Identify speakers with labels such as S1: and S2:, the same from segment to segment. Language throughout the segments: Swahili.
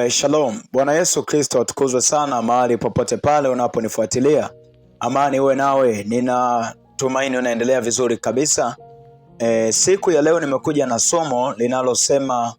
S1: Shalom. Bwana Yesu Kristo atukuzwe sana mahali popote pale unaponifuatilia. Amani uwe nawe. Ninatumaini unaendelea vizuri kabisa. Siku ya leo nimekuja na somo linalosema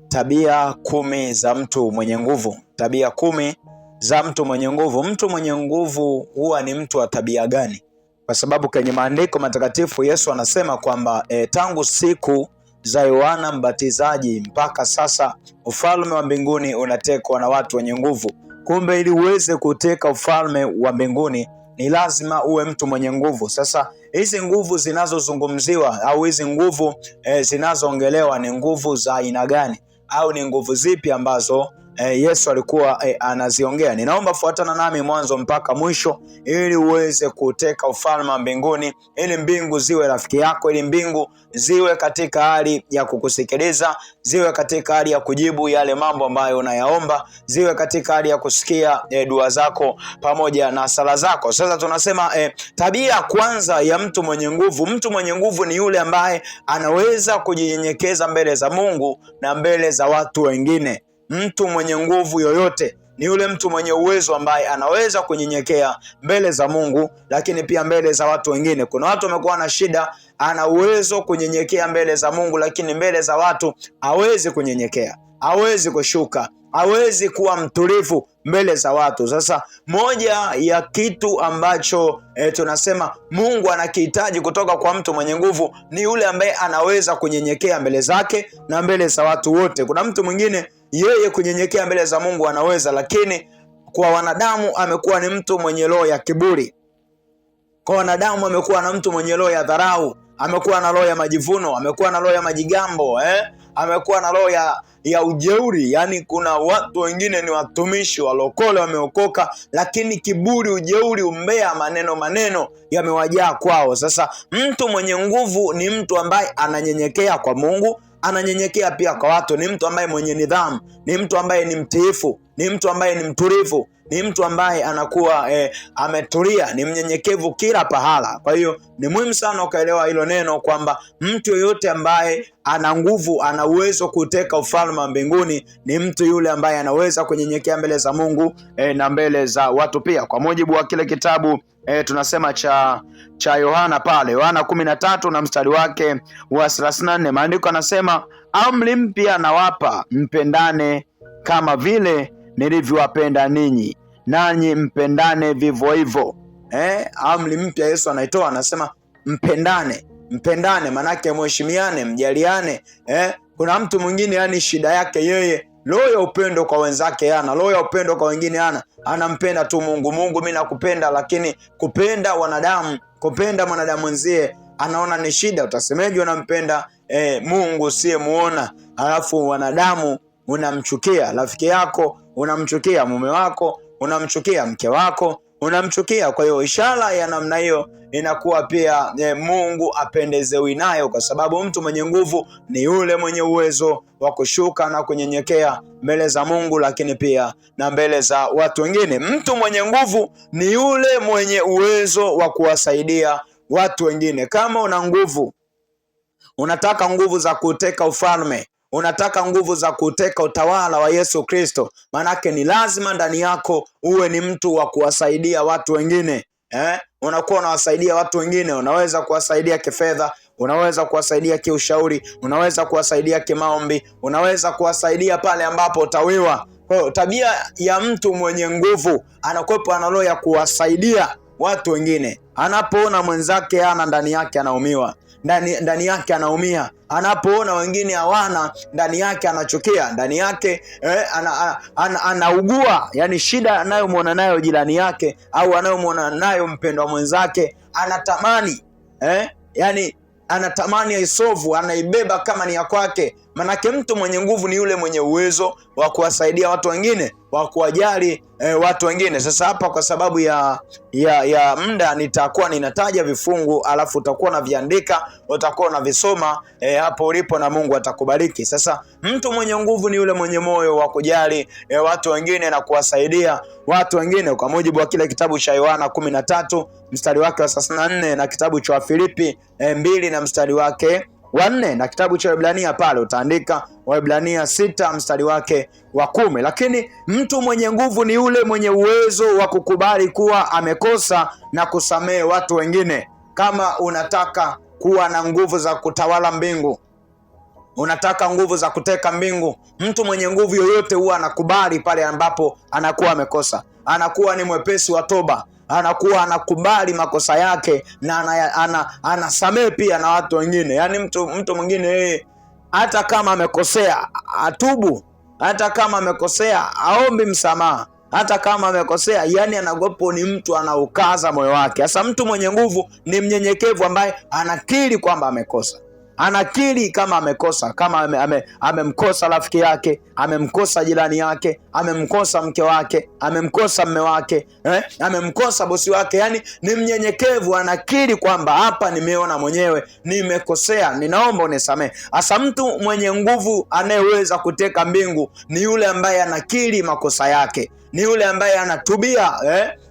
S1: tabia 10 za mtu mwenye nguvu. Tabia 10 za mtu mwenye nguvu. Mtu mwenye nguvu huwa ni mtu wa tabia gani? Kwa sababu kwenye maandiko matakatifu Yesu anasema kwamba tangu siku za Yohana Mbatizaji mpaka sasa ufalme wa mbinguni unatekwa na watu wenye nguvu. Kumbe ili uweze kuteka ufalme wa mbinguni ni lazima uwe mtu mwenye nguvu. Sasa hizi nguvu zinazozungumziwa au hizi nguvu zinazoongelewa ni nguvu za aina gani, au ni nguvu zipi ambazo Yesu alikuwa anaziongea? Ninaomba fuatana nami mwanzo mpaka mwisho ili uweze kuteka ufalme wa mbinguni, ili mbingu ziwe rafiki yako, ili mbingu ziwe katika hali ya kukusikiliza, ziwe katika hali ya kujibu yale mambo ambayo unayaomba, ziwe katika hali ya kusikia dua zako pamoja na sala zako. Sasa tunasema tabia kwanza ya mtu mwenye nguvu. Mtu mwenye nguvu ni yule ambaye anaweza kujinyenyekeza mbele za Mungu na mbele za watu wengine. Mtu mwenye nguvu yoyote ni yule mtu mwenye uwezo ambaye anaweza kunyenyekea mbele za Mungu, lakini pia mbele za watu wengine. Kuna watu wamekuwa na shida, ana uwezo kunyenyekea mbele za Mungu, lakini mbele za watu hawezi kunyenyekea, hawezi kushuka, hawezi kuwa mtulivu mbele za watu. Sasa moja ya kitu ambacho tunasema Mungu anakihitaji kutoka kwa mtu mwenye nguvu ni yule ambaye anaweza kunyenyekea mbele zake na mbele za watu wote. Kuna mtu mwingine yeye kunyenyekea mbele za Mungu anaweza, lakini kwa wanadamu amekuwa ni mtu mwenye roho ya kiburi. Kwa wanadamu amekuwa na mtu mwenye roho ya dharau, amekuwa na roho ya majivuno, amekuwa na roho ya majigambo, amekuwa na roho ya ujeuri. Yani kuna watu wengine ni watumishi walokole, wameokoka, lakini kiburi, ujeuri, umbea, maneno yamewajaa kwao. Sasa mtu mwenye nguvu ni mtu ambaye ananyenyekea kwa Mungu, ananyenyekea pia kwa watu, ni mtu ambaye mwenye nidhamu, ni mtu ambaye ni mtiifu, ni mtu ambaye ni mtulivu, ni mtu ambaye anakuwa ametulia, ni mnyenyekevu kila pahala. Kwa hiyo ni muhimu sana ukaelewa hilo neno kwamba mtu yoyote ambaye ana nguvu, ana uwezo kuteka ufalme wa mbinguni ni mtu yule ambaye anaweza kunyenyekea mbele za Mungu na mbele za watu pia. Kwa mujibu wa kile kitabu tunasema cha Yohana pale, Yohana 13 na mstari wake wa 34, maandiko anasema amri mpya nawapa, mpendane kama vile nilivyowapenda ninyi, nanyi mpendane vivyo hivyo. Amri mpya Yesu anaitoa, anasema mpendane, manake mheshimiane, mjaliane. Kuna mtu mwingine yani shida yake yeye roho ya upendo kwa wenzake ana, roho ya upendo kwa wengine ana, anampenda tu Mungu. Mimi nakupenda, lakini kupenda wanadamu, kupenda mwanadamu mwenzie anaona ni shida. Utasemeje unampenda Mungu usiyemuona, alafu wanadamu unamchukia? Rafiki yako unamchukia, mume wako unamchukia, mke wako unamchukia. Kwa hiyo ishara ya namna hiyo inakuwa pia Mungu apendezewi nayo, kwa sababu mtu mwenye nguvu ni yule mwenye uwezo wa kushuka na kunyenyekea mbele za Mungu, lakini pia na mbele za watu wengine. Mtu mwenye nguvu ni yule mwenye uwezo wa kuwasaidia watu wengine. Kama una nguvu, unataka nguvu za kuteka ufalme, unataka nguvu za kuteka utawala wa Yesu Kristo, manake ni lazima ndani yako uwe ni mtu wa kuwasaidia watu wengine. Unakuwa unawasaidia watu wengine, unaweza kuwasaidia kifedha, unaweza kuwasaidia kiushauri, unaweza kuwasaidia kimaombi, unaweza kuwasaidia pale ambapo utawiwa. Kwa hiyo tabia ya mtu mwenye nguvu anakuwepo ana roho ya kuwasaidia watu wengine. Anapoona mwenzake ana, ndani yake anaumiwa, ndani yake anaumia. Anapoona wengine hawana, ndani yake anachukia, ndani yake anaugua. Yani shida anayomwona nayo jirani yake au anayomwona nayo mpendwa mwenzake anatamani yani anatamani aisovu, anaibeba kama ni ya kwake. Manake mtu mwenye nguvu ni yule mwenye uwezo wa kuwasaidia watu wengine, wa kuwajali watu wengine. Sasa hapa kwa sababu ya muda nitakuwa ninataja vifungu, alafu utakuwa na viandika, utakuwa na visoma hapo ulipo, na Mungu atakubariki. Sasa mtu mwenye nguvu ni yule mwenye moyo wa kujali watu wengine na kuwasaidia watu wengine, kwa mujibu wa kile kitabu cha Yohana 13 mstari wake wa 34 na kitabu cha Filipi 2 na mstari wake wa 4, na kitabu cha Waebrania pale utaandika Waebrania 6 mstari wake wa 10. Lakini mtu mwenye nguvu ni yule mwenye uwezo wa kukubali kuwa amekosa na kusamehe watu wengine. Kama unataka kuwa na nguvu za kutawala mbingu, unataka nguvu za kuteka mbingu, mtu mwenye nguvu yoyote huwa anakubali pale ambapo anakuwa amekosa. Anakuwa ni mwepesi wa toba, anakuwa anakubali makosa yake na anasamehe pia na watu wengine. Yaani mtu mwingine yeye hata kama amekosea atubu, hata kama amekosea aombi msamaha, hata kama amekosea, yani anagopo, ni mtu anaukaza moyo wake. Sasa mtu mwenye nguvu ni mnyenyekevu ambaye anakiri kwamba amekosa. Anakiri kama amekosa, kama amemkosa rafiki yake, amemkosa jirani yake, amemkosa mke wake, amemkosa mme wake, amemkosa bosi wake. Yani ni mnyenyekevu, anakiri kwamba hapa nimeona mwenyewe nimekosea, ninaomba unisamehe. Hasa mtu mwenye nguvu anayeweza kuteka mbingu ni yule ambaye anakiri makosa yake, ni yule ambaye anatubia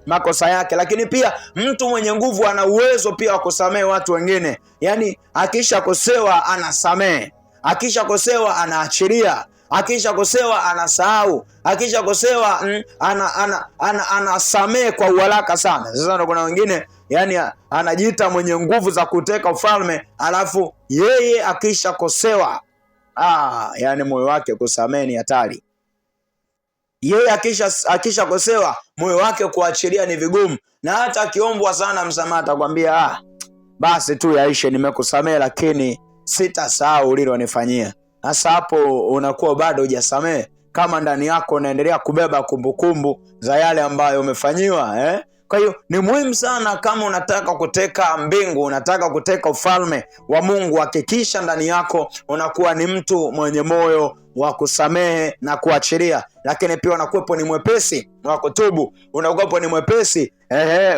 S1: makosa yake. Lakini pia mtu mwenye nguvu ana uwezo pia wa kusamehe watu wengine. Yani akishakosewa anasamehe, akishakosewa anaachilia, akishakosewa anasahau, akishakosewa anasamehe kwa uharaka sana. Sasa kuna wengine yani anajiita mwenye nguvu za kuteka ufalme, alafu yeye akishakosewa yani moyo wake kusamehe ni hatari. Yeye akishakosewa moyo wake kuachilia ni vigumu, na hata akiombwa sana msamaha atakwambia basi tu yaishe, nimekusamehe lakini sitasahau ulilonifanyia. Sasa hapo unakuwa bado hujasamehe, kama ndani yako unaendelea kubeba kumbukumbu za yale ambayo umefanyiwa. Kwa hiyo ni muhimu sana, kama unataka kuteka mbingu, unataka kuteka ufalme wa Mungu, hakikisha ndani yako unakuwa ni mtu mwenye moyo wa kusamehe na kuachilia. Lakini pia unakuwepo ni mwepesi wa kutubu, unakuwepo ni mwepesi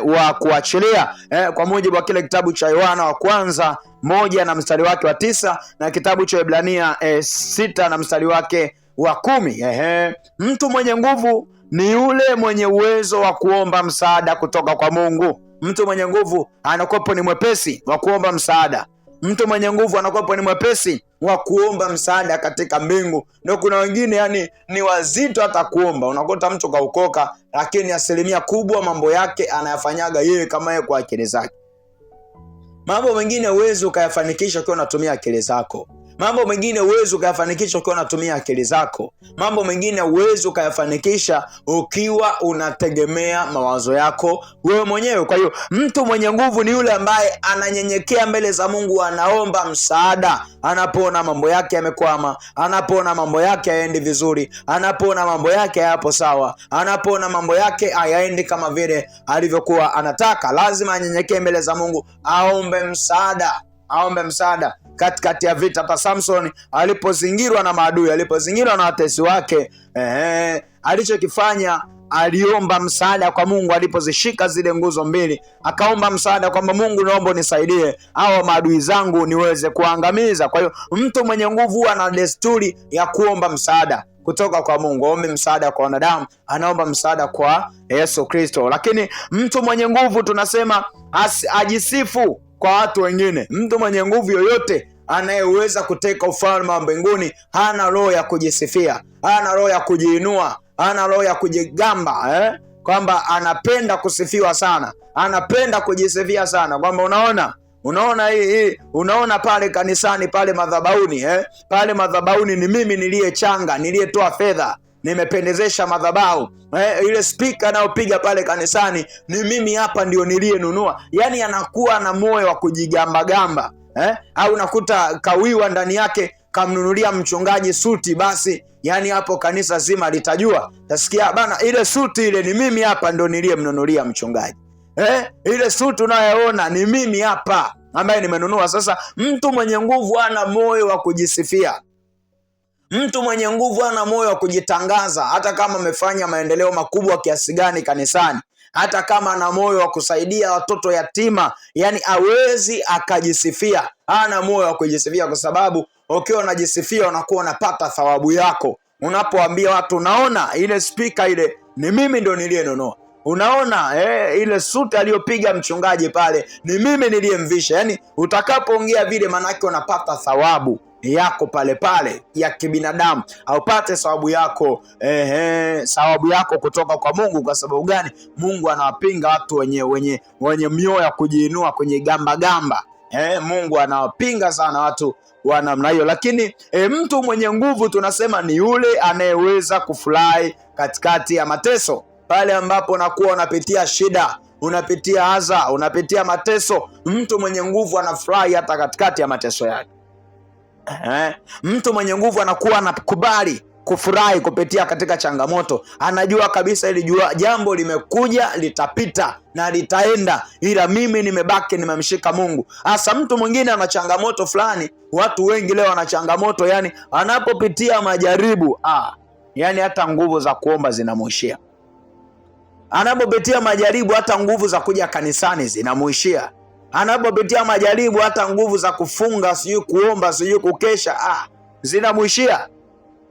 S1: wa kuachilia, kwa mujibu wa kile kitabu cha Yohana wa kwanza 1 na mstari wake wa 9 na kitabu cha Waebrania 6 na mstari wake wa 10. Mtu mwenye nguvu ni yule mwenye uwezo wa kuomba msaada kutoka kwa Mungu. Mtu mwenye nguvu anakuwepo ni mwepesi wa kuomba msaada. Mtu mwenye nguvu anakuwepo ni mwepesi wa kuomba msaada katika mbingu. Ndio kuna wengine yani ni wazito hata kuomba. Unakuta mtu kaukoka, lakini asilimia kubwa mambo yake anayafanyaga yeye kama yeye kwa akili zake. Mambo mengine huwezi ukayafanikisha ukiwa unatumia akili zako. Mambo mengine huwezi ukayafanikisha ukiwa unatumia akili zako. Mambo mengine huwezi ukayafanikisha ukiwa unategemea mawazo yako wewe mwenyewe. Kwa hiyo mtu mwenye nguvu ni yule ambaye ananyenyekea mbele za Mungu, anaomba msaada anapoona mambo yake yamekwama, anapoona mambo yake hayaendi vizuri, anapoona mambo yake hayapo sawa, anapoona mambo yake hayaendi kama vile alivyokuwa anataka. Lazima anyenyekee mbele za Mungu, aombe msaada. Katikati ya vita, hata Samson alipozingirwa na maadui, alipozingirwa na watesi wake, alichokifanya aliomba msaada kwa Mungu. Alipozishika zile nguzo mbili, akaomba msaada kwamba Mungu, naomba unisaidie hawa maadui zangu niweze kuangamiza. Kwa hiyo mtu mwenye nguvu ana desturi ya kuomba msaada kutoka kwa Mungu. Aombe msaada kwa wanadamu, anaomba msaada kwa Yesu Kristo. Lakini mtu mwenye nguvu tunasema ajisifu kwa watu wengine. Mtu mwenye nguvu yoyote anayeweza kuteka ufalme wa mbinguni hana roho ya kujisifia, hana roho ya kujiinua, hana roho ya kujigamba, kwamba anapenda kusifiwa sana, anapenda kujisifia sana, kwamba unaona pale kanisani, pale madhabahuni, pale madhabahuni ni mimi niliyechanga, niliyetoa fedha, nimependezesha madhabahu, ile speaker anayopiga pale kanisani ni mimi hapa ndio niliyenunua. Yani anakuwa na moyo wa kujigamba, au nakuta kawiwa ndani yake kamnunulia mchungaji suti, basi yani hapo kanisa zima litajua, tasikia bana, ile suti ile ni mimi hapa ndio niliyemnunulia mchungaji, ile suti unayoona ni mimi hapa ambaye nimenunua. Sasa mtu mwenye nguvu ana moyo wa kujisifia. Mtu mwenye nguvu ana moyo wa kujitangaza, hata kama amefanya maendeleo makubwa kiasi gani kanisani, hata kama ana moyo wa kusaidia watoto yatima, yani hawezi akajisifia. Ana moyo wa kujisifia, kwa sababu ukiwa unajisifia unakuwa unapata thawabu yako. Unapoambia watu, naona ile speaker ile ni mimi ndio niliyenunua, unaona ile suti aliyopiga mchungaji pale ni mimi niliyemvisha. Yani utakapoongea vile, manake unapata thawabu yako pale pale ya kibinadamu, aupate thawabu yako thawabu yako kutoka kwa Mungu. Kwa sababu gani? Mungu anawapinga watu wenye mioyo ya kujiinua kwenye gamba. Mungu anawapinga sana watu wa namna hiyo. Lakini mtu mwenye nguvu tunasema ni yule anayeweza kufurahi katikati ya mateso. Pale ambapo unakuwa unapitia shida, unapitia adha, unapitia mateso, mtu mwenye nguvu anafurahi hata katikati ya mateso yake. Mtu mwenye nguvu anakuwa anakubali kufurahi kupitia katika changamoto. Anajua kabisa ili jambo limekuja, litapita na litaenda, ila mimi nimebaki nimemshika Mungu. Hasa mtu mwingine ana changamoto fulani. Watu wengi leo wana changamoto, yani anapopitia majaribu yani hata nguvu za kuomba zinamuishia. Anapopitia majaribu hata nguvu za kuja kanisani zinamuishia. Anapopitia majaribu hata nguvu za kufunga, sijui kuomba, sijui kukesha zinamuishia.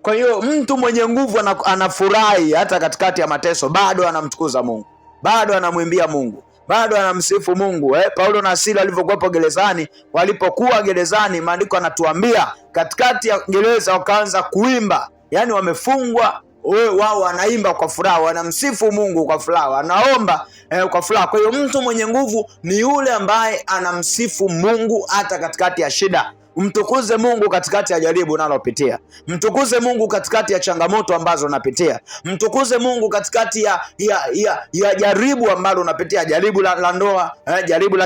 S1: Kwa hiyo mtu mwenye nguvu anafurahi hata katikati ya mateso, bado anamtukuza Mungu, bado anamwimbia Mungu, bado anamsifu Mungu. Paulo na Sila walivyokuwa gerezani, walipokuwa gerezani, maandiko anatuambia katikati ya gereza wakaanza kuimba. Yani wamefungwa, wao wanaimba kwa furaha, wanamsifu Mungu kwa furaha, wanaomba kwa furaha. Kwa hiyo mtu mwenye nguvu ni yule ambaye anamsifu Mungu hata katikati ya shida. Mtukuze Mungu katikati ya jaribu unalopitia. Mtukuze Mungu katikati ya changamoto ambazo unapitia. Mtukuze Mungu katikati ya jaribu ambalo unapitia, jaribu la ndoa, jaribu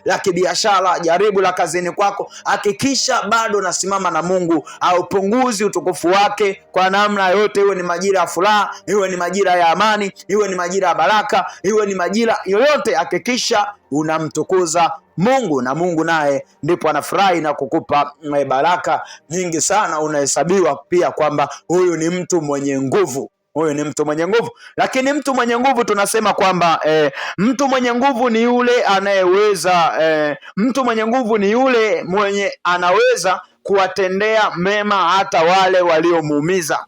S1: la kibiashara, jaribu la kazini kwako. Hakikisha bado nasimama na Mungu, aupunguzi utukufu wake kwa namna yote, iwe ni majira ya furaha, iwe ni majira ya amani, iwe ni majira ya baraka, iwe ni majira yoyote, hakikisha unamtukuza Mungu, na Mungu naye ndipo anafurahi na kukupa baraka nyingi sana. Unahesabiwa pia kwamba huyu ni mtu mwenye nguvu, huyu ni mtu mwenye nguvu. Lakini mtu mwenye nguvu tunasema kwamba mtu mwenye nguvu ni yule anayeweza mtu mwenye nguvu ni yule mwenye anaweza kuwatendea mema hata wale waliomuumiza.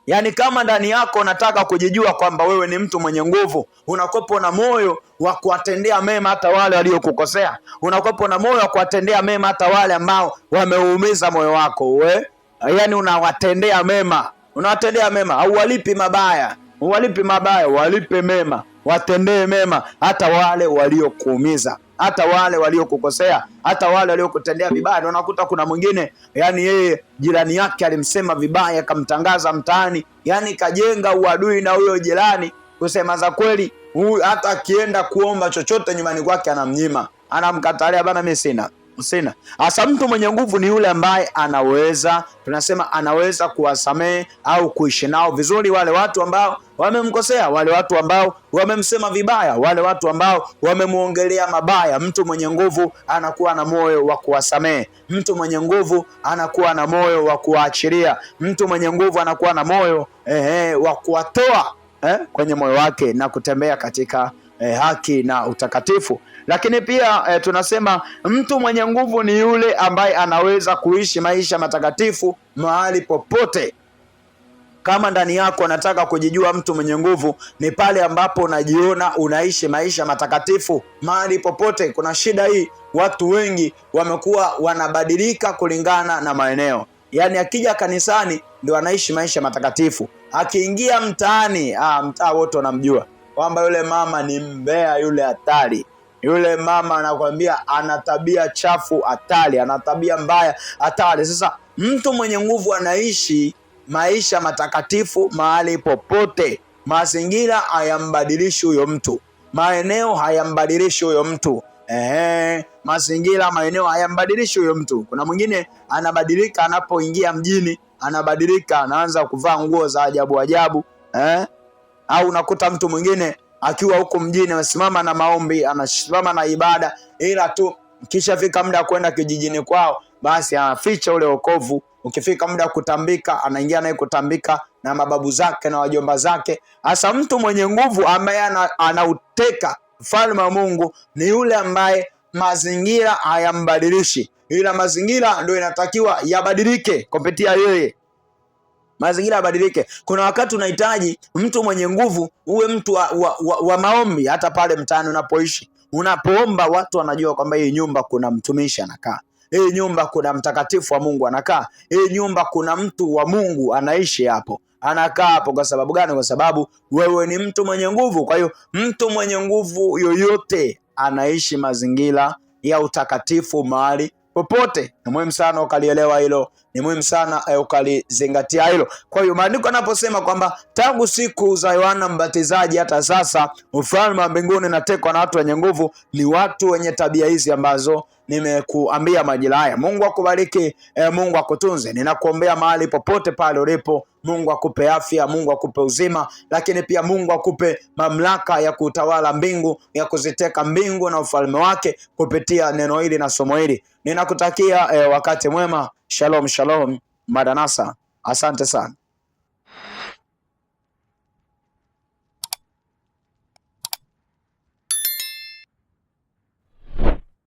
S1: Yani kama ndani yako unataka kujijua kwamba wewe ni mtu mwenye nguvu, unakuwa na moyo wa kuwatendea mema hata wale waliokukosea. Unakuwa na moyo wa kuwatendea mema hata wale ambao wameumiza moyo wako. Yani unawatendea mema, hauwalipi mabaya, walipe mema, watendee mema hata wale waliokuumiza, hata wale waliokukosea, hata wale waliokutendea vibaya. Unakuta kuna mwingine, yani yeye jirani yake alimsema vibaya, akamtangaza mtaani, yani kajenga uadui na huyo jirani. Kusema za kweli, hata akienda kuomba chochote nyumbani kwake anamnyima, anamkatalia, bana mimi sina. Hasa mtu mwenye nguvu ni yule ambaye anaweza kuwasamehe au kuishi nao vizuri wale watu ambao wamemkosea, wale watu ambao wamemsema vibaya, wale watu ambao wamemuongelea mabaya. Mtu mwenye nguvu anakuwa na moyo wa kuwasamehe. Mtu mwenye nguvu anakuwa na moyo wa kuwaachilia. Mtu mwenye nguvu anakuwa na moyo wa kuwatoa kwenye moyo wake na kutembea katika haki na utakatifu. Lakini pia tunasema mtu mwenye nguvu ni yule ambaye anaweza kuishi maisha matakatifu mahali popote. Kama ndani yako unataka kujijua mtu mwenye nguvu, ni pale ambapo unajiona unaishi maisha matakatifu mahali popote. Kuna shida hii, watu wengi wamekuwa wanabadilika kulingana na maeneo. Yani akija kanisani ndio anaishi maisha matakatifu, akiingia mtaani mtaa wote wanamjua kwamba yule mama ni mbea, yule hatari, yule mama anakuambia ana tabia chafu hatari, ana tabia mbaya hatari. Sasa mtu mwenye nguvu anaishi maisha matakatifu mahali popote. Mazingira hayambadilishi huyo mtu, maeneo hayambadilishi huyo mtu. Maeneo hayambadilishi huyo mtu. Kuna mwingine anabadilika anapoingia mjini, anabadilika, anaanza kuvaa nguo za ajabu ajabu. Au unakuta mtu mwingine akiwa huko mjini anasimama na maombi, anasimama na ibada, ila tu kisha fika muda kwenda kijijini kwao, basi anaficha ule wokovu. Ukifika muda kutambika, anaingia naye kutambika na mababu zake na wajomba zake. Hasa mtu mwenye nguvu ambaye anauteka ufalme wa Mungu ni yule ambaye mazingira hayambadilishi, ila mazingira ndio inatakiwa yabadilike kupitia yeye. mazingira yabadilike. Kuna wakati unahitaji mtu mwenye nguvu, uwe mtu wa maombi. Hata pale mtaani unapoishi, unapoomba watu wanajua kwamba hii nyumba kuna mtumishi anakaa, hii nyumba kuna mtakatifu wa Mungu anakaa, hii nyumba kuna mtu wa Mungu anaishi hapo, anakaa hapo. Kwa sababu gani? Kwa sababu wewe ni mtu mwenye nguvu. Kwa hiyo mtu mwenye nguvu yoyote anaishi mazingira ya utakatifu mahali popote. Ni muhimu sana ukalielewa hilo, ni muhimu sana ukalizingatia hilo. Kwa hiyo maandiko yanaposema kwamba tangu siku za Yohana Mbatizaji hata sasa ufalme wa mbinguni unatekwa na watu wenye nguvu, ni watu wenye tabia hizi ambazo nimekuambia majira haya. Mungu akubariki, Mungu akutunze. Ninakuombea mahali popote pale ulipo, Mungu akupe afya, Mungu akupe uzima, lakini pia Mungu akupe mamlaka ya kutawala mbingu, ya kuziteka mbingu na ufalme wake kupitia neno hili na somo hili. Ninakutakia wakati mwema. Shalom, shalom, Maranatha. Asante sana.